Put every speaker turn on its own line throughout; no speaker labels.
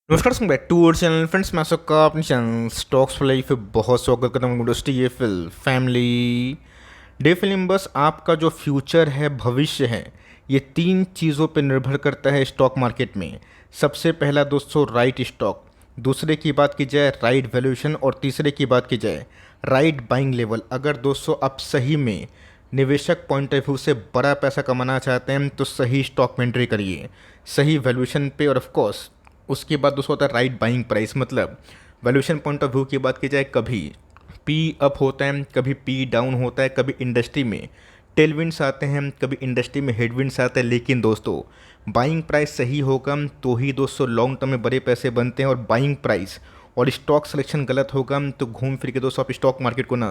नमस्कार back to our channel friends. मैं सबका अपने चैनल स्टॉक्स फॉर लाइफ पे बहुत स्वागत करता हूँ। इंडस्ट्री ये फिल फैमिली डे फिल्म बस आपका जो फ्यूचर है, भविष्य है, ये तीन चीज़ों पे निर्भर करता है स्टॉक मार्केट में। सबसे पहला दोस्तों राइट स्टॉक, दूसरे की बात की जाए राइट वैल्यूएशन और तीसरे की बात की जाए राइट बाइंग लेवल। अगर दोस्तों आप सही में निवेशक पॉइंट ऑफ व्यू से बड़ा पैसा कमाना चाहते हैं तो सही स्टॉक में एंट्री करिए, सही वैल्यूएशन पे, और ऑफ कोर्स उसके बाद दूसरा होता है राइट बाइंग प्राइस। मतलब वैल्यूएशन पॉइंट ऑफ व्यू की बात की जाए, कभी पी अप होता है, कभी पी डाउन होता है, कभी इंडस्ट्री में टेलविंड्स आते हैं, कभी इंडस्ट्री में हेडविंड्स आते हैं। लेकिन दोस्तों बाइंग प्राइस सही होगा तो ही दोस्तों लॉन्ग टर्म में बड़े पैसे बनते हैं। और बाइंग प्राइस और स्टॉक सिलेक्शन गलत होगा तो घूम फिर के दोस्तों आप स्टॉक मार्केट को ना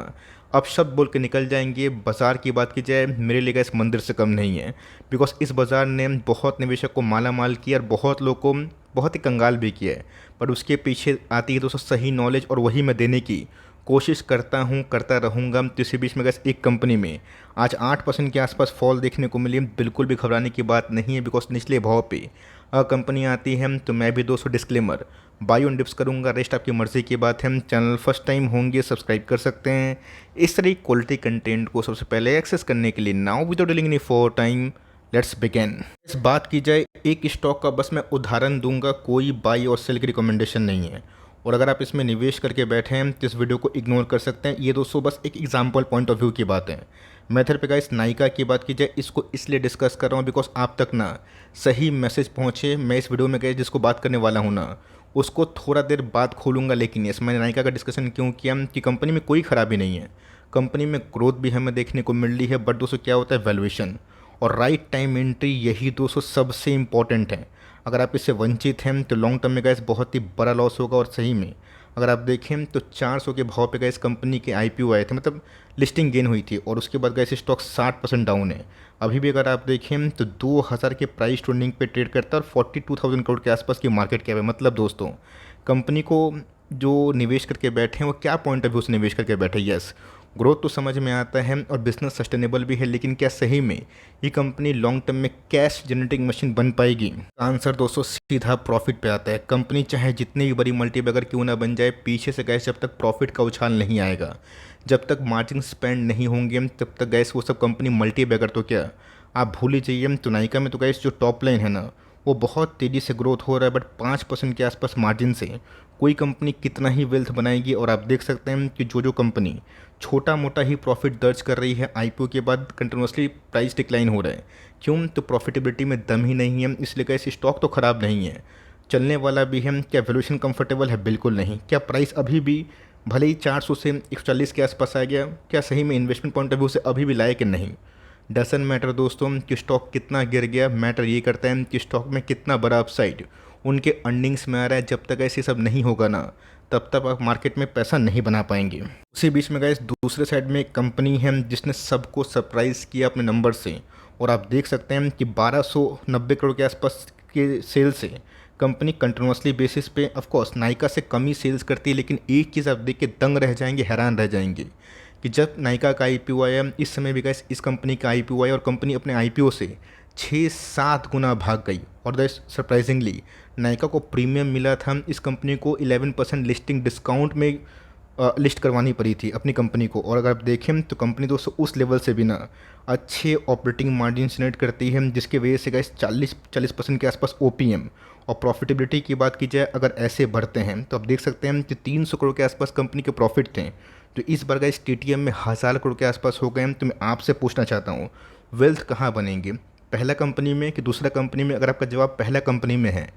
अपशब्द बोल के निकल जाएंगे। बाज़ार की बात की जाए, मेरे लिए इस मंदिर से कम नहीं है, बिकॉज इस बाज़ार ने बहुत निवेशक को माला माल किया और बहुत लोग को बहुत ही कंगाल भी किया है। पर उसके पीछे आती है दोस्तों सही नॉलेज, और वही मैं देने की कोशिश करता हूँ, करता रहूँगा। तो इसी बीच में गैस एक कंपनी में आज 8% के आसपास फॉल देखने को मिली। बिल्कुल भी घबराने की बात नहीं है, बिकॉज निचले भाव पे कंपनी आती है तो मैं भी दोस्तों डिस्क्लेमर बाई ऑन डिप्स करूँगा, रेस्ट आपकी मर्ज़ी की बात है। चैनल फर्स्ट टाइम होंगे सब्सक्राइब कर सकते हैं इस तरह क्वालिटी कंटेंट को सबसे पहले एक्सेस करने के लिए। Now without dealing any for time let's begin. इस बात की जाए एक स्टॉक का बस मैं उदाहरण दूंगा, कोई बाई और सेल की रिकमेंडेशन नहीं है। और अगर आप इसमें निवेश करके बैठे हैं तो इस वीडियो को इग्नोर कर सकते हैं। ये दोस्तों बस एक एग्जांपल पॉइंट ऑफ व्यू की बात है। मेथड पे गाइस नायका की बात की जाए, इसको इसलिए डिस्कस कर रहा हूँ बिकॉज आप तक ना सही मैसेज पहुँचे। मैं इस वीडियो में गाइस जिसको बात करने वाला हूँ ना उसको थोड़ा देर बाद खोलूँगा। लेकिन यस, मैंने नायका का डिस्कशन क्यों किया कि कंपनी में कोई ख़राबी नहीं है, कंपनी में ग्रोथ भी हमें देखने को मिल रही है। बट दोस्तों क्या होता है वैल्यूएशन और राइट टाइम एंट्री, यही दोस्तों सबसे इम्पॉर्टेंट है। अगर आप इससे वंचित हैं तो लॉन्ग टर्म में गैस बहुत ही बड़ा लॉस होगा। और सही में अगर आप देखें तो 400 के भाव पे गैस कंपनी के आईपीओ आए थे, मतलब लिस्टिंग गेन हुई थी, और उसके बाद गैस स्टॉक 60% डाउन है। अभी भी अगर आप देखें तो 2000 के प्राइस ट्रेंडिंग पे ट्रेड करता है और 42,000 करोड़ के आसपास की मार्केट कैप है। मतलब दोस्तों कंपनी को जो निवेश करके बैठे हैं वो क्या पॉइंट ऑफ व्यू से निवेश करके बैठे। यस, ग्रोथ तो समझ में आता है और बिजनेस सस्टेनेबल भी है, लेकिन क्या सही में ये कंपनी लॉन्ग टर्म में कैश जनरेटिंग मशीन बन पाएगी? आंसर दोस्तों सीधा प्रॉफिट पे आता है। कंपनी चाहे जितनी भी बड़ी मल्टीबैगर क्यों ना बन जाए, पीछे से गैस जब तक प्रॉफिट का उछाल नहीं आएगा, जब तक मार्जिन स्पेंड नहीं होंगे, तब तक गैस वो सब कंपनी मल्टीबैगर तो क्या आप भूल ही जाइए। तो नायका में तो गैस जो टॉप लाइन है ना वो बहुत तेज़ी से ग्रोथ हो रहा है, बट 5% के आसपास मार्जिन से कोई कंपनी कितना ही वेल्थ बनाएगी। और आप देख सकते हैं कि जो कंपनी छोटा मोटा ही प्रॉफिट दर्ज कर रही है, आईपीओ के बाद कंटिन्यूसली प्राइस डिक्लाइन हो रहा है। क्यों? तो प्रॉफिटेबिलिटी में दम ही नहीं है। इसलिए कैसे स्टॉक तो ख़राब नहीं है, चलने वाला भी है। क्या वैल्यूएशन कंफर्टेबल है? बिल्कुल नहीं। क्या प्राइस अभी भी भले ही 400 से 140 के आसपास आ गया, क्या सही में इन्वेस्टमेंट पॉइंट ऑफ व्यू से अभी भी लायक नहीं? डजन मैटर दोस्तों कि स्टॉक कितना गिर गया, मैटर ये करता है कि स्टॉक में कितना बड़ा अपसाइड उनके अर्निंग्स में आ रहा है। जब तक ऐसे सब नहीं होगा ना तब तक आप मार्केट में पैसा नहीं बना पाएंगे। उसी बीच में गाइस दूसरे साइड में एक कंपनी है जिसने सबको सरप्राइज़ किया अपने नंबर से। और आप देख सकते हैं कि 1290 करोड़ के आसपास के सेल से कंपनी कंटिन्यूसली बेसिस पे ऑफ कोर्स नायका से कम ही सेल्स करती है। लेकिन एक चीज़ आप देख के दंग रह जाएंगे, हैरान रह जाएंगे कि जब नायका का आईपीओ आया, इस समय भी गाइस इस कंपनी का आईपीओ आया और कंपनी अपने आईपीओ से 6-7 गुना भाग गई। और दैट सरप्राइजिंगली नायका को प्रीमियम मिला था, इस कंपनी को 11% लिस्टिंग डिस्काउंट में लिस्ट करवानी पड़ी थी अपनी कंपनी को। और अगर आप देखें तो कंपनी दोस्तों उस लेवल से भी ना अच्छे ऑपरेटिंग मार्जिन जनरेट करती है, जिसकी वजह से गाइस 40% के आसपास ओपीएम। और प्रॉफिटेबिलिटी की बात की जाए, अगर ऐसे बढ़ते हैं तो आप देख सकते हैं कि 300 करोड़ के आसपास कंपनी के प्रॉफिट थे, तो इस बार गाइस टीटीएम में 1000 करोड़ के आसपास हो गए हैं। तो मैं आपसे पूछना चाहता हूँ वेल्थ कहाँ बनेंगे, पहला कंपनी में कि दूसरा कंपनी में? अगर आपका जवाब पहला कंपनी में है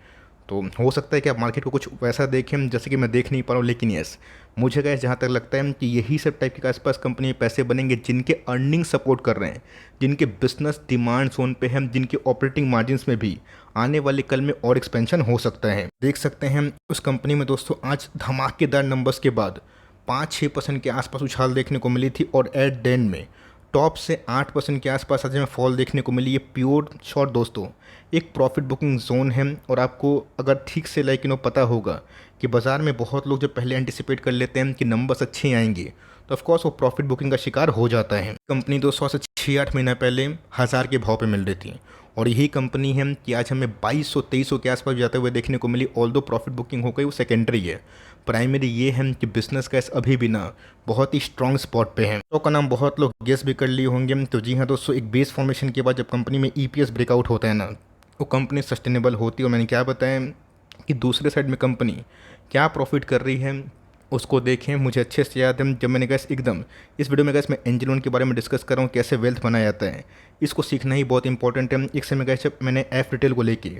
तो हो सकता है कि आप मार्केट को कुछ वैसा देखें जैसे कि मैं देख नहीं पा रहा हूँ। लेकिन यस, मुझे गाइस जहाँ तक लगता है कि यही सब टाइप के आसपास कंपनी में पैसे बनेंगे जिनके अर्निंग सपोर्ट कर रहे हैं, जिनके बिजनेस डिमांड जोन पे हैं, जिनके ऑपरेटिंग मार्जिन्स में भी आने वाले कल में और एक्सपेंशन हो सकता है। देख सकते हैं उस कंपनी में दोस्तों आज धमाकेदार नंबर्स के बाद 5-6% के आसपास उछाल देखने को मिली थी। और एट द एंड में टॉप से 8% के आसपास आज हमें फॉल देखने को मिली। ये प्योर शॉर्ट दोस्तों एक प्रॉफिट बुकिंग जोन है। और आपको अगर ठीक से पता होगा कि बाज़ार में बहुत लोग जो पहले एंटिसिपेट कर लेते हैं कि नंबर्स अच्छे आएंगे, तो ऑफकोर्स वो प्रॉफिट बुकिंग का शिकार हो जाता है। कंपनी 200 से 6-8 महीना पहले 1000 के भाव पे मिल रही थी और यही कंपनी है कि आज हमें 2200-2300 के आसपास जाते हुए देखने को मिली। ऑल दो प्रॉफिट बुकिंग हो गई वो सेकेंडरी है, प्राइमरी ये है कि बिजनेस का अभी भी ना बहुत ही स्ट्रॉन्ग स्पॉट पे है। स्टॉक का नाम बहुत लोग गेस भी कर लिए होंगे। तो जी हाँ दोस्तों, एक बेस फॉर्मेशन के बाद जब कंपनी में ईपीएस ब्रेकआउट होता है ना, वो कंपनी सस्टेनेबल होती है। और मैंने क्या बताया कि दूसरे साइड में कंपनी क्या प्रॉफिट कर रही है उसको देखें। मुझे अच्छे से याद है जब मैंने गैस एकदम इस वीडियो में गैस मैं एंजल लोन के बारे में डिस्कस कर रहा हूँ, कैसे वेल्थ बनाया जाता है, इसको सीखना ही बहुत इंपॉर्टेंट है। एक समय गैस मैंने एफ रिटेल को लेके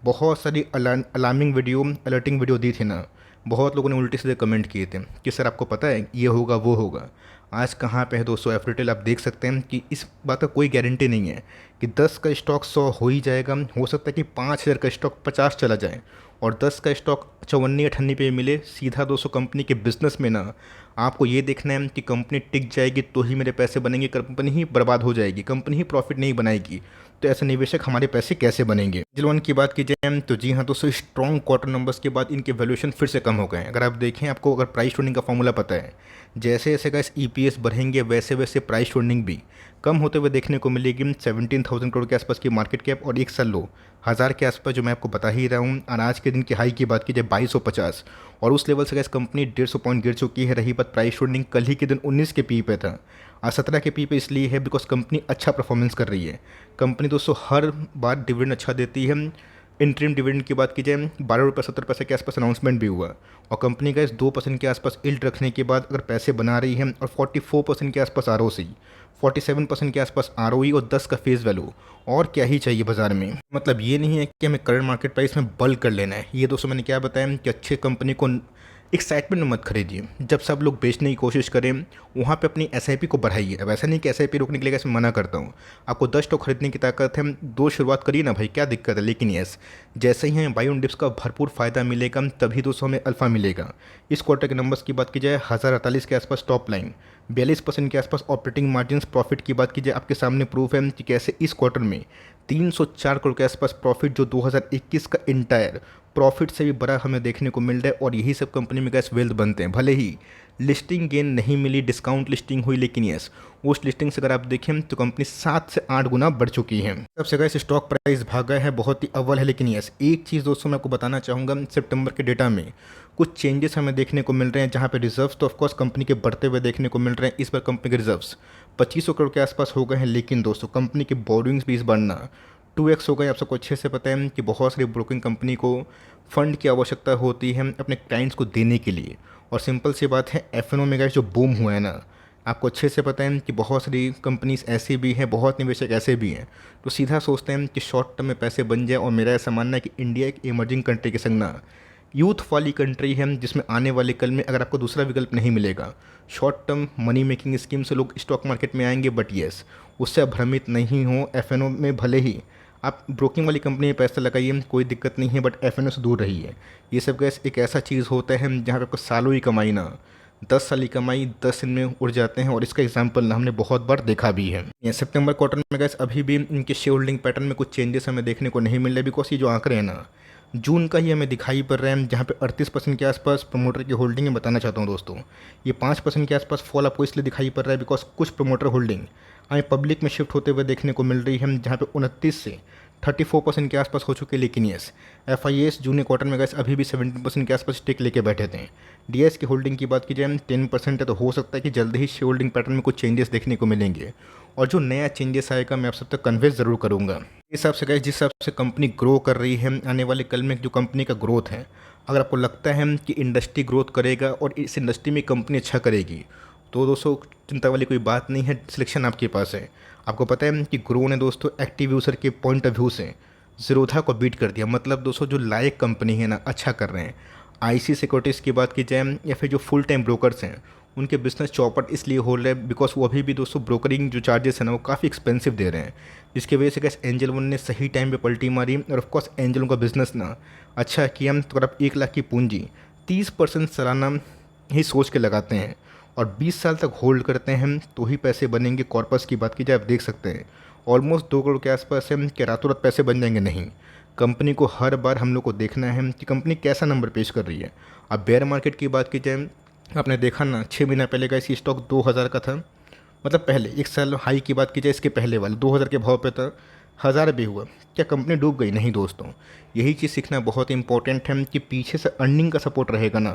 बहुत सारी अलार्मिंग वीडियो, अलर्टिंग वीडियो दी थी ना, बहुत लोगों ने उल्टे सीधे कमेंट किए थे कि सर आपको पता है ये होगा वो होगा। आज कहाँ पे है दोस्तों एफ रिटेल, आप देख सकते हैं कि इस बात का कोई गारंटी नहीं है कि 10 का स्टॉक 100 हो ही जाएगा। हो सकता है कि 5000 का स्टॉक 50 चला जाए और 10 का स्टॉक 54-58 पे मिले। सीधा दोस्तों कंपनी के बिजनेस में ना आपको ये देखना है कि कंपनी टिक जाएगी तो ही मेरे पैसे बनेंगे, कंपनी ही बर्बाद हो जाएगी, कंपनी ही प्रॉफिट नहीं बनाएगी, तो ऐसे निवेशक हमारे पैसे कैसे बनेंगे। एंजल वन की बात की जाए तो जी हाँ दोस्तों, स्ट्रॉन्ग क्वार्टर नंबर्स के बाद इनके वैल्यूएशन फिर से कम हो गए। अगर आप देखें, आपको अगर प्राइस ट्रेंडिंग का फॉर्मूला पता है, जैसे जैसे का ईपीएस बढ़ेंगे वैसे वैसे प्राइस ट्रेंडिंग भी कम होते हुए देखने को मिलेगी। 17,000 करोड़ के आसपास की मार्केट कैप और एक साल लो 1000 के आसपास, जो मैं आपको बता ही रहा हूँ। और आज के दिन की हाई की बात की जाए 2250, और उस लेवल से गैस कंपनी 150 पॉइंट गिर चुकी है। रही बात प्राइस ट्रेंडिंग, कल ही के दिन 19 के पी पे था, आज 17 के पी पे इसलिए है बिकॉज कंपनी अच्छा परफॉर्मेंस कर रही है। कंपनी दोस्तों हर बार डिविडेंड अच्छा देती है। इंटरिम डिविडेंड की बात की जाए 12 रुपये 70 पैसे के आसपास अनाउंसमेंट भी हुआ, और कंपनी का इस 2% के आसपास इल्ड रखने के बाद अगर पैसे बना रही है, और 44% के आसपास आरओसी, 47% के आसपास आरओई और 10 का फेस वैल्यू, और क्या ही चाहिए बाजार में। मतलब ये नहीं है कि हमें करंट मार्केट प्राइस में बल्क कर लेना है। ये दोस्तों मैंने क्या बताया कि अच्छे कंपनी को एक्साइटमेंट में मत खरीदिए। जब सब लोग बेचने की कोशिश करें वहाँ पे अपनी एसआईपी को बढ़ाइए। अब ऐसा नहीं कि एसआईपी रोकने के लिए कैसे मना करता हूँ, आपको 10 स्टॉक खरीदने की ताकत है, 2 शुरुआत करिए ना भाई, क्या दिक्कत है। लेकिन यस, जैसे ही हमें बाई ऑन डिप्स का भरपूर फ़ायदा मिलेगा तभी दोस्तों हमें अल्फा मिलेगा। इस क्वार्टर के नंबर्स की बात की जाए 1048 के आसपास टॉप लाइन, 42% के आसपास ऑपरेटिंग मार्जिन। प्रॉफिट की बात की जाए आपके सामने प्रूफ है कि कैसे इस क्वार्टर में 304 करोड़ के आसपास प्रॉफिट, जो 2021 का इंटायर प्रॉफिट से भी बड़ा हमें देखने को मिल रहा है। और यही सब कंपनी में गैस वेल्थ बनते हैं। भले ही लिस्टिंग गेन नहीं मिली, डिस्काउंट लिस्टिंग हुई, लेकिन यस उस लिस्टिंग से अगर आप देखें तो कंपनी 7 से 8 गुना बढ़ चुकी है। सबसे गैस स्टॉक प्राइस भागा है, बहुत ही अव्वल है। लेकिन यस एक चीज़ दोस्तों मैं आपको बताना चाहूँगा, सितंबर के डेटा में कुछ चेंजेस हमें देखने को मिल रहे हैं, जहाँ पे रिजर्व्स तो ऑफकोर्स कंपनी के बढ़ते हुए देखने को मिल रहे हैं। इस बार कंपनी के रिजर्व्स 2500 करोड़ के आसपास हो गए हैं। लेकिन दोस्तों कंपनी की बोर्डिंग्स भी इस बार ना 2x हो गए। आप सबको अच्छे से पता है कि बहुत सारी ब्रोकिंग कंपनी को फंड की आवश्यकता होती है अपने क्लाइंट्स को देने के लिए। और सिंपल सी बात है, एफ.एन.ओ में गैस जो बूम हुआ है ना, आपको अच्छे से पता है कि बहुत सारी कंपनीज ऐसी भी हैं, बहुत निवेशक ऐसे भी हैं तो सीधा सोचते हैं कि शॉर्ट टर्म में पैसे बन जाए। और मेरा ऐसा मानना है कि इंडिया एक इमर्जिंग कंट्री के संग ना यूथ वाली कंट्री है, जिसमें आने वाले कल में अगर आपको दूसरा विकल्प नहीं मिलेगा, short term money making scheme से लोग स्टॉक मार्केट में आएंगे। बट येस, उससे आप भ्रमित नहीं हो। एफ.एन.ओ में भले ही आप ब्रोकिंग वाली कंपनी में पैसा लगाइए, कोई दिक्कत नहीं है, बट एफ.एन.ओ से दूर रहिए। ये सब गैस एक ऐसा चीज़ होता है जहाँ पे आपको सालों ही कमाई ना 10 साल की कमाई 10 दिन में उड़ जाते हैं। और इसका एग्जाम्पल ना हमने बहुत बार देखा भी है। ये सितंबर क्वार्टर में गैस अभी भी इनके शेयर होल्डिंग पैटर्न में कुछ चेंजेस हमें देखने को नहीं मिल रहे, बिकॉज ये जो आंकड़े हैं ना जून का ही हमें दिखाई पड़ रहा है, जहाँ पे 38% के आसपास प्रमोटर की होल्डिंग है। बताना चाहता हूँ दोस्तों, ये 5% के आसपास फॉल आपको इसलिए दिखाई पड़ रहा है बिकॉज कुछ प्रमोटर होल्डिंग हमें पब्लिक में शिफ्ट होते हुए देखने को मिल रही है, जहाँ पे 29 से 34% के आसपास हो चुके हैं। लेकिन यस एफ.आई.एस जून क्वार्टर में गैस अभी भी 17% के आसपास स्टिक लेके बैठे थे। डी.एस की होल्डिंग की बात की जाए 10% है, तो हो सकता है कि जल्द ही शेयर होल्डिंग पैटर्न में कुछ चेंजेस देखने को मिलेंगे। और जो नया चेंजेस आएगा मैं आप सब तक कन्वे ज़रूर करूँगा। इस हिसाब से गैस जिस हिसाब से कंपनी ग्रो कर रही है, आने वाले कल में जो कंपनी का ग्रोथ है, अगर आपको लगता है कि इंडस्ट्री ग्रोथ करेगा और इस इंडस्ट्री में कंपनी अच्छा करेगी, तो दोस्तों चिंता वाली कोई बात नहीं है, सिलेक्शन आपके पास है। आपको पता है कि ग्रो ने दोस्तों एक्टिव यूज़र के पॉइंट ऑफ व्यू से ज़ीरोधा को बीट कर दिया। मतलब दोस्तों जो लायक कंपनी है ना, अच्छा कर रहे हैं। आईसी सिक्योरिटीज़ की बात की जाए या फिर जो फुल टाइम ब्रोकर्स हैं, उनके बिजनेस चौपट इसलिए हो रहे हैं बिकॉज वो अभी भी दोस्तों ब्रोकरिंग जो चार्जेस हैं ना वो काफ़ी एक्सपेंसिव दे रहे हैं, जिसकी वजह से कैसे एंजल वन ने सही टाइम पे पलटी मारी। और ऑफकोर्स एंजल का बिजनेस ना अच्छा किया। तो अगर आप 1 लाख की पूंजी 30% सालाना ही सोच के लगाते हैं और 20 साल तक होल्ड करते हैं तो ही पैसे बनेंगे। कॉर्पस की बात की जाए आप देख सकते हैं ऑलमोस्ट 2 करोड़ के आसपास है कि रातों रात पैसे बन जाएंगे, नहीं। कंपनी को हर बार हम लोग को देखना है कि कंपनी कैसा नंबर पेश कर रही है। अब बेयर मार्केट की बात की जाए, आपने देखा ना 6 महीना पहले का इसकी स्टॉक 2000 का था, मतलब पहले 1 साल हाई की बात की जाए इसके पहले वाले 2000 के भाव पे था। हज़ार भी हुआ, क्या कंपनी डूब गई? नहीं दोस्तों, यही चीज़ सीखना बहुत इंपॉर्टेंट है कि पीछे से अर्निंग का सपोर्ट रहेगा ना,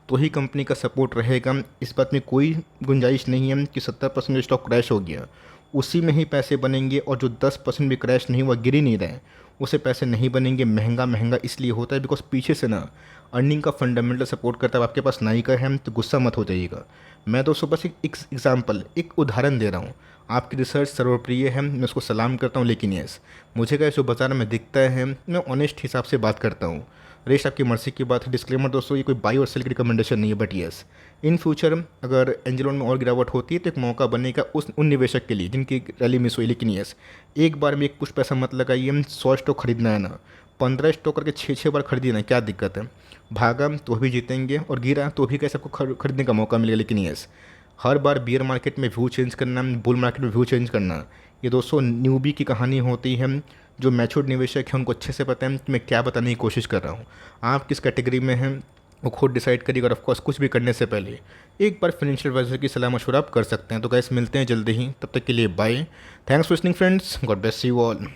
तो ही कंपनी का सपोर्ट रहेगा। इस बात में कोई गुंजाइश नहीं है कि 70% स्टॉक क्रैश हो गया उसी में ही पैसे बनेंगे, और जो 10% भी क्रैश नहीं हुआ, गिर ही नहीं रहे, उसे पैसे नहीं बनेंगे। महंगा महंगा इसलिए होता है बिकॉज पीछे से ना अर्निंग का फंडामेंटल सपोर्ट करता है। आपके पास नहीं का है तो गुस्सा मत हो जाइएगा। मैं दोस्तों बस एक एग्जाम्पल, एक उदाहरण दे रहा हूँ। आपकी रिसर्च सर्वप्रिय है, मैं उसको सलाम करता हूँ, लेकिन यस, मुझे क्या जो बाज़ार में दिखता है मैं ऑनेस्ट हिसाब से बात करता हूँ। रेस्ट आपकी मर्जी की बात है। डिस्क्लेमर दोस्तों, ये कोई बाई और सेल की रिकमेंडेशन नहीं है, बट यस, इन फ्यूचर अगर एंजलोन में और गिरावट होती है तो एक मौका बनेगा उन निवेशक के लिए जिनकी रैली मिस हुई। लेकिन यस, एक बार में कुछ पैसा मत लगाइए। 100 स्टॉक खरीदना है ना, 15 स्टॉक करके 6 बार खरीदिए ना, क्या दिक्कत है? भागा तो भी जीतेंगे और गिरा तो भी कैसे आपको खरीदने का मौका मिलेगा। लेकिन यस, हर बार बियर मार्केट में व्यू चेंज करना, बुल मार्केट में व्यू चेंज करना, ये दोस्तों न्यूबी की कहानी होती है। जो मैच्योर्ड निवेशक हैं उनको अच्छे से पता है कि मैं क्या बताने की कोशिश कर रहा हूँ। आप किस कैटेगरी में हैं वो खुद डिसाइड करिएगा। और ऑफकोर्स कुछ भी करने से पहले एक बार फाइनेंशियल एडवाइजर की सलाह मशवरा आप कर सकते हैं। तो गाइस मिलते हैं जल्दी ही, तब तक के लिए bye. Thanks for listening friends, God bless you all.